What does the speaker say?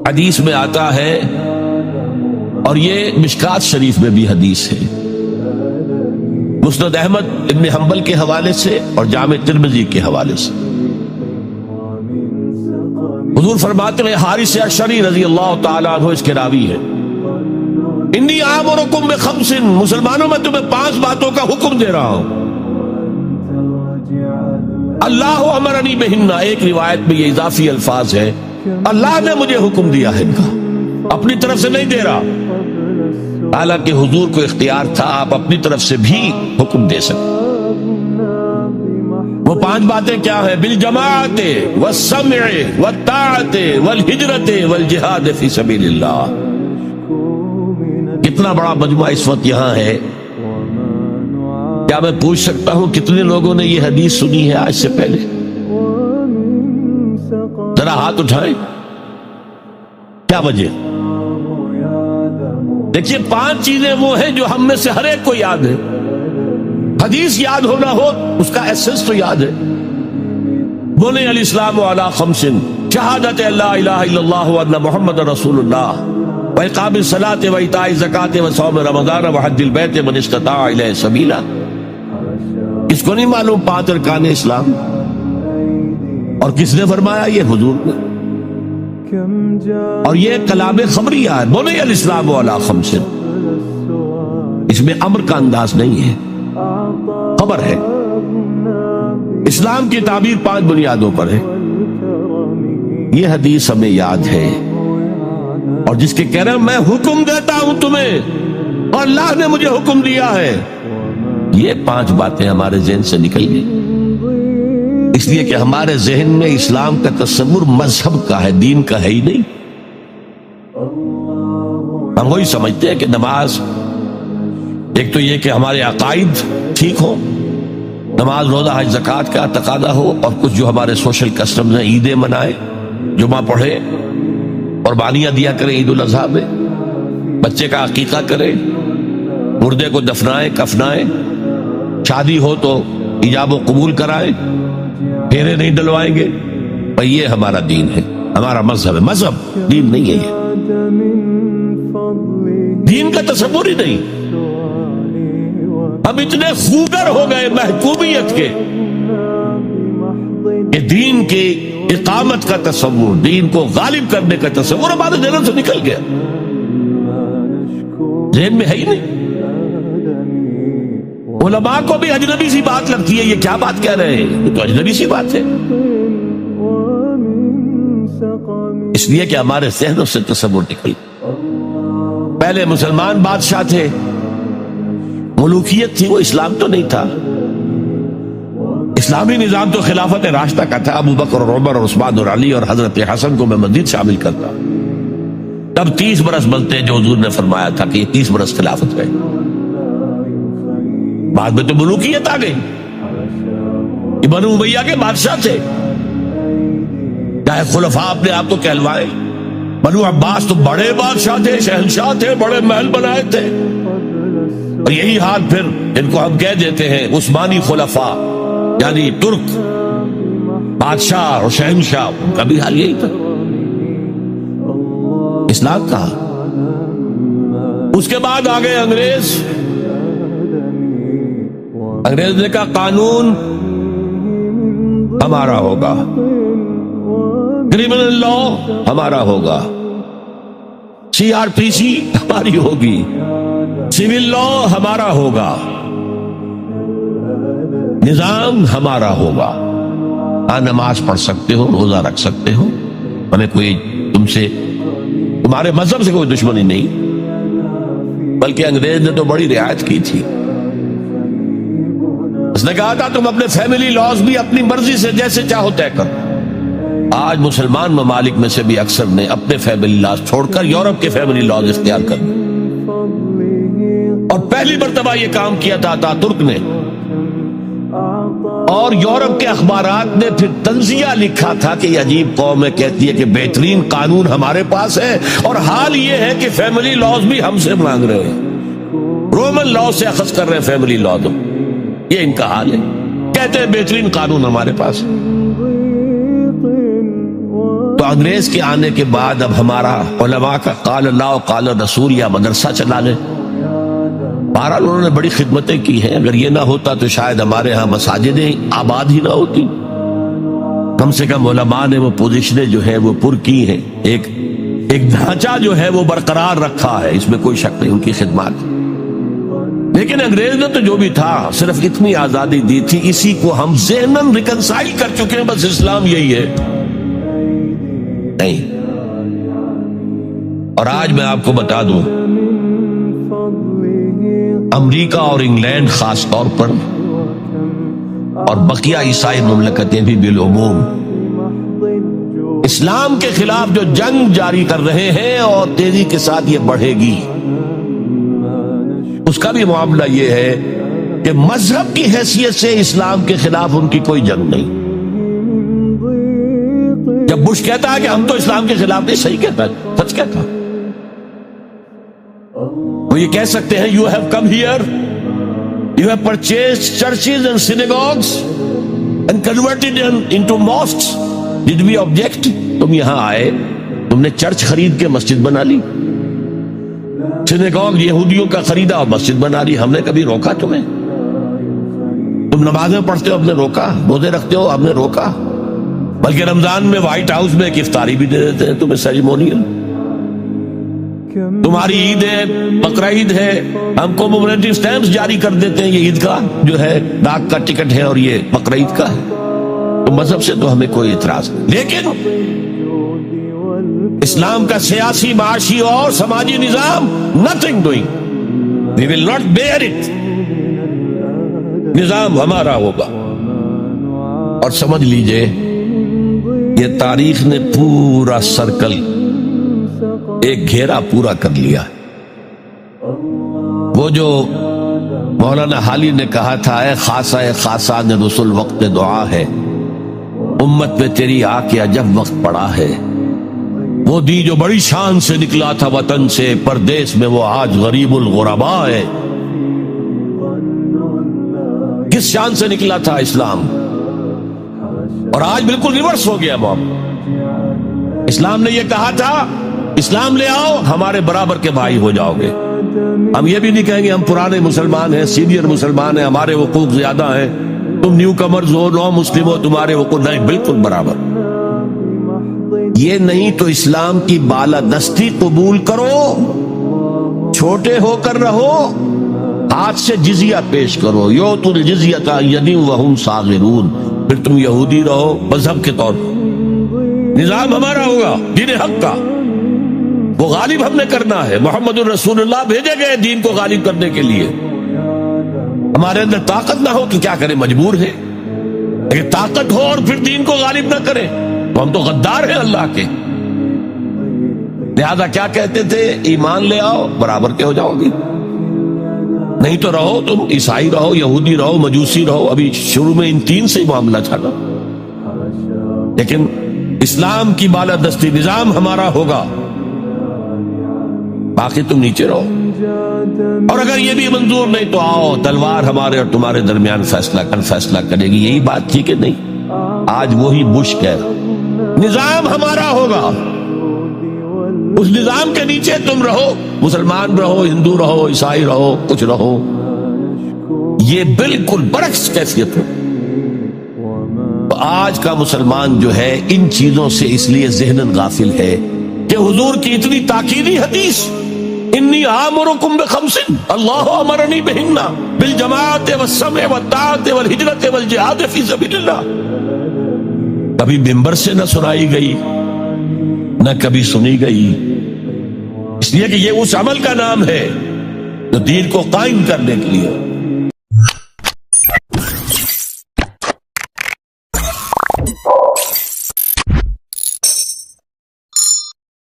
حدیث میں آتا ہے، اور یہ مشکات شریف میں بھی حدیث ہے، مسند احمد ابن حنبل کے حوالے سے اور جامع ترمذی کے حوالے سے، حضور فرماتے ہیں حارث اشعری رضی اللہ تعالیٰ عنہ اس کے راوی ہے، انی آمرکم بخمس، مسلمانوں میں تمہیں 5 باتوں کا حکم دے رہا ہوں، اللہ امرنی بہن، ایک روایت میں یہ اضافی الفاظ ہے، اللہ نے مجھے حکم دیا ہے ان کا، اپنی طرف سے نہیں دے رہا، حالانکہ حضور کو اختیار تھا آپ اپنی طرف سے بھی حکم دے سکتے۔ وہ 5 باتیں کیا ہیں؟ بالجماعت والسمع والطاعت والہجرت والجہاد فی سبیل اللہ۔ کتنا بڑا مجموعہ اس وقت یہاں ہے، کیا میں پوچھ سکتا ہوں کتنے لوگوں نے یہ حدیث سنی ہے آج سے پہلے؟ ذرا ہاتھ اٹھائیں، کیا وجہ؟ دیکھیے 5 چیزیں وہ ہیں جو ہم میں سے ہر ایک کو یاد ہے، حدیث یاد ہونا ہو اس کا ایسنس تو یاد ہے۔ بنی الاسلام علی 5، شہادت لا الہ الا اللہ وان محمد رسول اللہ، واقام الصلاۃ وایتاء الزکاۃ وصوم رمضان وحج البیت من استطاع الیہ سبیلا۔ اس کو نہیں معلوم 5 ارکان اسلام؟ اور کس نے فرمایا؟ یہ حضور نے، اور یہ کلام خبریہ ہے، بنی الاسلام علی 5، اس میں امر کا انداز نہیں ہے، خبر ہے۔ اسلام کی تعبیر 5 بنیادوں پر ہے، یہ حدیث ہمیں یاد ہے، اور جس کے کہہ رہے ہیں میں حکم دیتا ہوں تمہیں اور اللہ نے مجھے حکم دیا ہے، یہ 5 باتیں ہمارے ذہن سے نکل گئی، اس لیے کہ ہمارے ذہن میں اسلام کا تصور مذہب کا ہے، دین کا ہے ہی نہیں۔ ہم وہی سمجھتے ہیں کہ نماز، ایک تو یہ کہ ہمارے عقائد ٹھیک ہو، نماز روزہ حج زکوٰۃ کا تقاضا ہو، اور کچھ جو ہمارے سوشل کسٹمز ہیں، عیدیں منائے، جمعہ پڑھے، قربانیاں دیا کریں عید الاضحیٰ میں، بچے کا عقیقہ کریں، مردے کو دفنائیں کفنائیں، شادی ہو تو ایجاب و قبول کرائیں، پھیرے نہیں ڈلوائیں گے، اور یہ ہمارا دین ہے، ہمارا مذہب ہے، مذہب دین نہیں ہے، یہ دین کا تصور ہی نہیں۔ ہم اتنے خوگر ہو گئے محکومیت کے کہ دین کی اقامت کا تصور، دین کو غالب کرنے کا تصور ہمارے ذہن سے نکل گیا، ذہن میں ہے ہی نہیں۔ علماء کو بھی اجنبی سی بات لگتی ہے، یہ کیا بات کہہ رہے ہیں، یہ تو اجنبی سی بات ہے، اس لیے کہ ہمارے ذہنوں سے تصور نکل۔ پہلے مسلمان بادشاہ تھے، ملوکیت تھی، وہ اسلام تو نہیں تھا، اسلامی نظام تو خلافت راشدہ کا تھا، ابو بکر اور عمر اور عثمان اور علی اور حضرت حسن کو میں مزید شامل کرتا، تب 30 برس بنتے جو حضور نے فرمایا تھا کہ یہ 30 برس خلافت ہے، بعد میں تو ملوکیت آ گئی، یہ بنو امیہ کے بادشاہ تھے، چاہے خلفاء اپنے آپ کو کہلوائے، بنو عباس تو بڑے بادشاہ تھے، شہنشاہ تھے، بڑے محل بنائے تھے، اور یہی حال پھر ان کو ہم کہہ دیتے ہیں عثمانی خلفاء، یعنی ترک بادشاہ اور شہنشاہ، ان کا بھی حال یہی تھا، اسلام کا۔ اس کے بعد آ گئے انگریز، انگریز نے کہا قانون ہمارا ہوگا، کرمنل لا ہمارا ہوگا، CRPC ہماری ہوگی، سول لا ہمارا ہوگا، نظام ہمارا ہوگا، ہاں نماز پڑھ سکتے ہو، روزہ رکھ سکتے ہو، ہمیں کوئی تمہارے مذہب سے کوئی دشمنی نہیں، بلکہ انگریز نے تو بڑی رعایت کی تھی، اس نے کہا تھا تم اپنے فیملی لاز بھی اپنی مرضی سے جیسے چاہو طے کرو۔ آج مسلمان ممالک میں سے بھی اکثر نے اپنے فیملی لاز چھوڑ کر یورپ کے فیملی لاز اختیار کر لیے، اور پہلی مرتبہ یہ کام کیا تھا ترک نے، اور یورپ کے اخبارات نے پھر تنزیہ لکھا تھا کہ یہ عجیب قوم ہے، کہتی ہے کہ بہترین قانون ہمارے پاس ہے، اور حال یہ ہے کہ فیملی لاز بھی ہم سے مانگ رہے ہیں، رومن لا سے اخذ کر رہے ہیں فیملی لا، تو یہ ان کا حال ہے، کہتے ہیں بہترین قانون ہمارے پاس۔ تو انگریز کے آنے کے بعد اب ہمارا علماء کا قال اللہ و قال رسول یا مدرسہ چلا لیں. بہرحال انہوں نے بڑی خدمتیں کی ہیں. اگر یہ نہ ہوتا تو شاید ہمارے ہاں مساجدیں آباد ہی نہ ہوتی. کم سے کم علماء نے وہ پوزیشنیں جو ہیں وہ پر کی ہیں. ایک ڈھانچہ جو ہے وہ برقرار رکھا ہے, اس میں کوئی شک نہیں ان کی خدمات. لیکن انگریز نے تو جو بھی تھا صرف اتنی آزادی دی تھی, اسی کو ہم ذہناً ریکنسائل کر چکے ہیں. بس اسلام یہی ہے نہیں. اور آج میں آپ کو بتا دوں, امریکہ اور انگلینڈ خاص طور پر اور بقیہ عیسائی مملکتیں بھی بالعموم اسلام کے خلاف جو جنگ جاری کر رہے ہیں اور تیزی کے ساتھ یہ بڑھے گی, اس کا بھی معاملہ یہ ہے کہ مذہب کی حیثیت سے اسلام کے خلاف ان کی کوئی جنگ نہیں. جب بش کہتا ہے کہ ہم تو اسلام کے خلاف نہیں, صحیح کہتا ہے, سچ کہتا. وہ یہ کہہ سکتے ہیں you have come here, you have purchased churches and synagogues and converted them into mosques. Did we object? تم یہاں آئے, تم نے چرچ خرید کے مسجد بنا لی, سینیگوگ یہودیوں کا خریدا اور مسجد بنا لی. ہم نے کبھی روکا تمہیں؟ تم نمازیں پڑھتے ہو, ہم نے روکا. روزے رکھتے ہو, ہم نے روکا. بلکہ رمضان میں وائٹ ہاؤس میں ایک افطاری بھی دے دیتے ہیں تمہیں, سیریمونیل. تمہاری عید ہے, بقرہ عید ہے, ہم کو کومیموریٹو سٹیمپس جاری کر دیتے ہیں. یہ عید کا جو ہے ڈاک کا ٹکٹ ہے اور یہ بقرہ عید کا ہے. تو مذہب سے تو ہمیں کوئی اعتراض نہیں, لیکن اسلام کا سیاسی, معاشی اور سماجی نظام nothing doing. We will not bear it. نظام ہمارا ہوگا. اور سمجھ لیجئے یہ تاریخ نے پورا سرکل, ایک گھیرا پورا کر لیا. وہ جو مولانا حالی نے کہا تھا, اے خاصہ خاصان رسول وقت دعا ہے, امت میں تیری آ کے عجب وقت پڑا ہے. وہ دی جو بڑی شان سے نکلا تھا وطن سے, پردیس میں وہ آج غریب الغرباء ہے. کس شان سے نکلا تھا اسلام, اور آج بالکل ریورس ہو گیا معاملہ. اسلام نے یہ کہا تھا اسلام لے آؤ, ہمارے برابر کے بھائی ہو جاؤ گے. ہم یہ بھی نہیں کہیں گے ہم پرانے مسلمان ہیں, سینئر مسلمان ہیں, ہمارے حقوق زیادہ ہیں, تم نیو کمرز ہو, نو مسلم ہو, تمہارے حقوق نہیں, بالکل برابر. یہ نہیں تو اسلام کی بالادستی قبول کرو, چھوٹے ہو کر رہو, ہاتھ سے جزیہ پیش کرو. یؤتوا الجزیۃ عن ید وہم صاغرون. پھر تم یہودی رہو مذہب کے طور پر. نظام ہمارا ہوگا دین حق کا, وہ غالب ہم نے کرنا ہے. محمد الرسول اللہ بھیجے گئے دین کو غالب کرنے کے لیے. ہمارے اندر طاقت نہ ہو تو کیا کریں, مجبور ہے. لیکن طاقت ہو اور پھر دین کو غالب نہ کریں تو ہم تو غدار ہیں اللہ کے. لہذا کیا کہتے تھے, ایمان لے آؤ برابر کے ہو جاؤ گے, نہیں تو رہو تم عیسائی رہو, یہودی رہو, مجوسی رہو. ابھی شروع میں ان تین سے ہی معاملہ تھا نا, لیکن اسلام کی بالادستی نظام ہمارا ہوگا, باقی تم نیچے رہو. اور اگر یہ بھی منظور نہیں تو آؤ, تلوار ہمارے اور تمہارے درمیان فیصلہ کرے گی. یہی بات تھی کہ نہیں؟ آج وہی بش کہہ رہا, نظام ہمارا ہوگا, اس نظام کے نیچے تم رہو, مسلمان رہو, ہندو رہو, عیسائی رہو, کچھ رہو. یہ بالکل برعکس کیفیت ہے. آج کا مسلمان جو ہے ان چیزوں سے اس لیے ذہناً غافل ہے کہ حضور کی اتنی تاکیدی حدیث, انی آمرکم بخمس اللہ امرنی بہن بالجماعت والسمع والطاعت والہجرت والجہاد فی سبیل اللہ, کبھی ممبر سے نہ سنائی گئی, نہ کبھی سنی گئی. اس لیے کہ یہ اس عمل کا نام ہے جو دین کو قائم کرنے کے لیے